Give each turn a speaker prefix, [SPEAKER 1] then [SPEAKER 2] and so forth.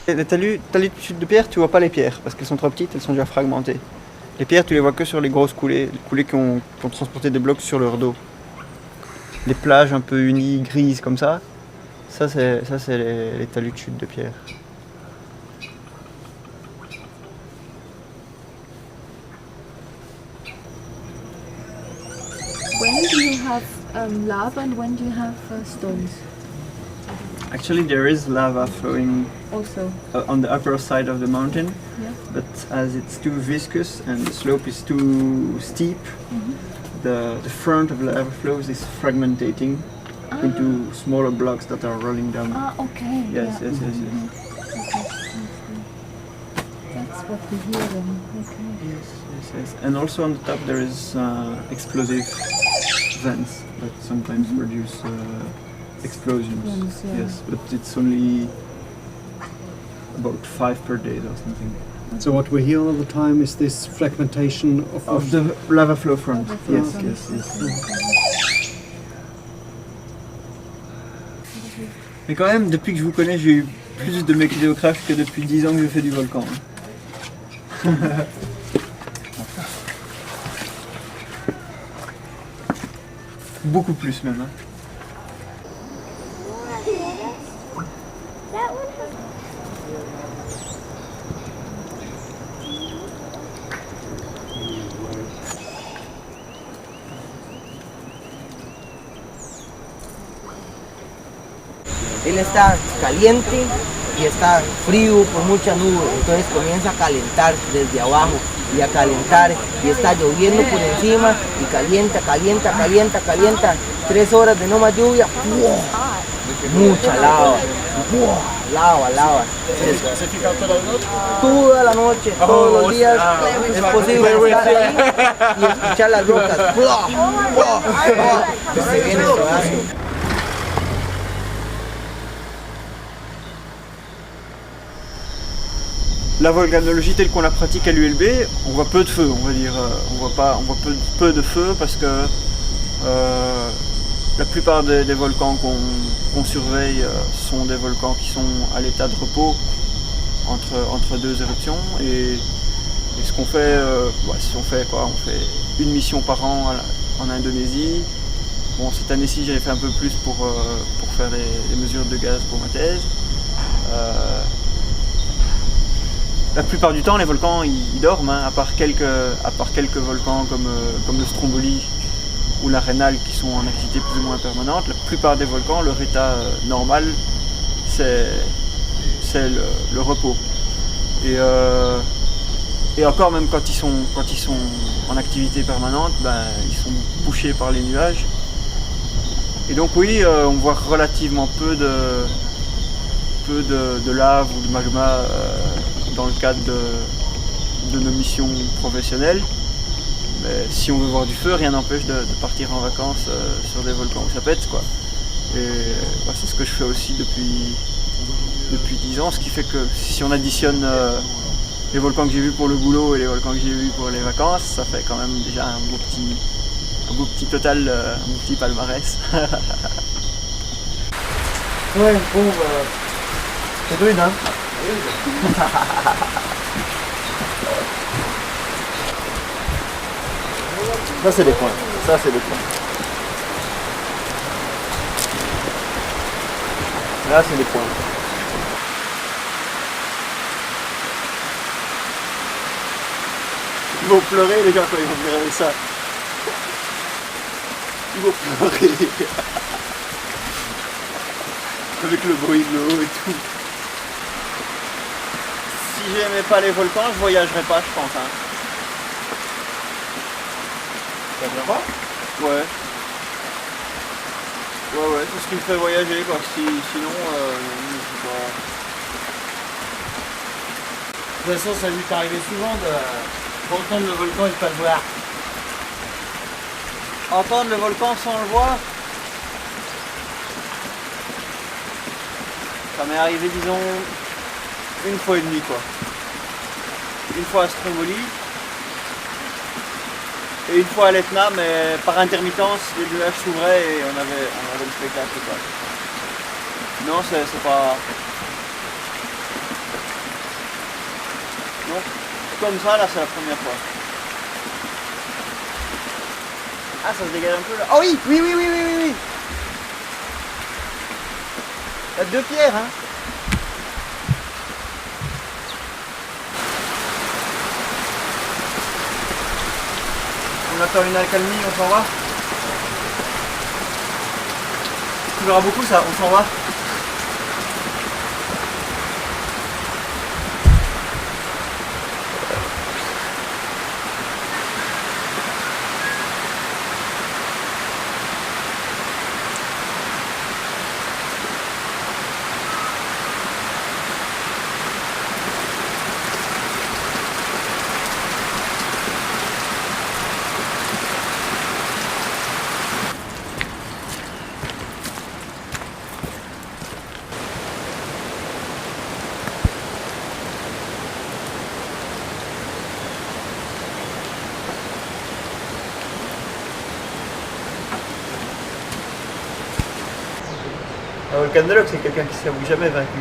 [SPEAKER 1] Les talus de chute de pierre, tu vois pas les pierres parce qu'elles sont trop petites, elles sont déjà fragmentées. Les pierres, tu les vois que sur les grosses coulées, les coulées qui ont transporté des blocs sur leur dos. Les plages un peu unies, grises comme ça c'est les talus de chute de pierre.
[SPEAKER 2] When do you have lava and when do you have stones?
[SPEAKER 1] Actually, there is lava flowing
[SPEAKER 2] Also,
[SPEAKER 1] on the upper side of the mountain,
[SPEAKER 2] yeah.
[SPEAKER 1] but as it's too viscous and the slope is too steep, the front of the lava flows is fragmentating into smaller blocks that are rolling down.
[SPEAKER 2] Ah, okay.
[SPEAKER 1] Yes,
[SPEAKER 2] yeah.
[SPEAKER 1] yes, yes, yes.
[SPEAKER 2] Okay. That's what we hear then. Okay.
[SPEAKER 1] Yes, yes, yes. And also on the top there is explosive vents that sometimes produce explosions.
[SPEAKER 2] Yes, yeah.
[SPEAKER 1] Yes, but it's only about 5 per day or something.
[SPEAKER 3] So what we hear all the time is this fragmentation
[SPEAKER 1] Of the lava flow front.
[SPEAKER 2] Lava flow
[SPEAKER 1] Yes,
[SPEAKER 2] front.
[SPEAKER 1] yes, yes. Mais quand même, depuis que je vous connais, j'ai eu plus de mécléocraft que depuis 10 ans que je fais du volcan. Beaucoup plus même. Hein.
[SPEAKER 4] Él está caliente y está frío por mucha nube, entonces comienza a calentar desde abajo y a calentar y está lloviendo por encima y calienta, calienta, calienta, calienta. 3 horas de no más lluvia, ¡wow! Mucha lava, ¡wow! Lava, lava. Toda la noche, todos los días es posible estar ahí y escuchar las rocas. ¡Wow! ¡Wow! ¡Wow! Se viene el pedazo.
[SPEAKER 1] La volcanologie telle qu'on la pratique à l'ULB, on voit peu de feu, on va dire. On voit peu de feu parce que la plupart des volcans qu'on surveille sont des volcans qui sont à l'état de repos entre 2 éruptions. Et ce qu'on fait, si on fait quoi, on fait une mission par an en Indonésie. Bon, cette année-ci, j'avais fait un peu plus pour faire les mesures de gaz pour ma thèse. La plupart du temps, les volcans ils dorment, hein, à part quelques volcans comme le Stromboli ou l'Arenal qui sont en activité plus ou moins permanente. La plupart des volcans, leur état normal, c'est le repos. Et encore, même quand ils sont en activité permanente, ben, ils sont bouchés par les nuages. Et donc oui, on voit relativement peu de lave ou de magma dans le cadre de nos missions professionnelles. Mais si on veut voir du feu, rien n'empêche de partir en vacances sur des volcans où ça pète, quoi. Et c'est ce que je fais aussi depuis 10 ans, ce qui fait que si on additionne les volcans que j'ai vus pour le boulot et les volcans que j'ai vus pour les vacances, ça fait quand même déjà un beau petit total, un beau petit palmarès.
[SPEAKER 3] Ouais, bon, c'est druide, hein. Ça c'est des points, ça c'est des points. Là c'est des points.
[SPEAKER 1] Ils vont pleurer les gars quand ils vont regarder ça. Ils vont pleurer. Avec le bruit de l'eau et tout. Si j'aimais pas les volcans, je voyagerais pas, je pense. Hein.
[SPEAKER 3] Ça vient pas?
[SPEAKER 1] Ouais. Ouais, c'est ce qui me fait voyager, quoi. Sinon, je sais pas.
[SPEAKER 5] De toute façon, ça lui est arrivé souvent d'entendre le volcan et de pas le voir.
[SPEAKER 1] Entendre le volcan sans le voir, ça m'est arrivé, disons, 1 fois et demie, quoi. Une fois à Stromboli et une fois à l'Etna, mais par intermittence, les nuages s'ouvraient et on avait le spectacle, quoi. Non, c'est pas... comme ça, là, c'est la première fois. Ah, ça se dégage un peu là. Oh oui, oui, oui, oui, oui, oui, oui. Il y a 2 pierres, hein. On attend une accalmie, on s'en va. Tu verras beaucoup ça, on s'en va. Un volcanologue, c'est quelqu'un qui ne s'avoue jamais vaincu.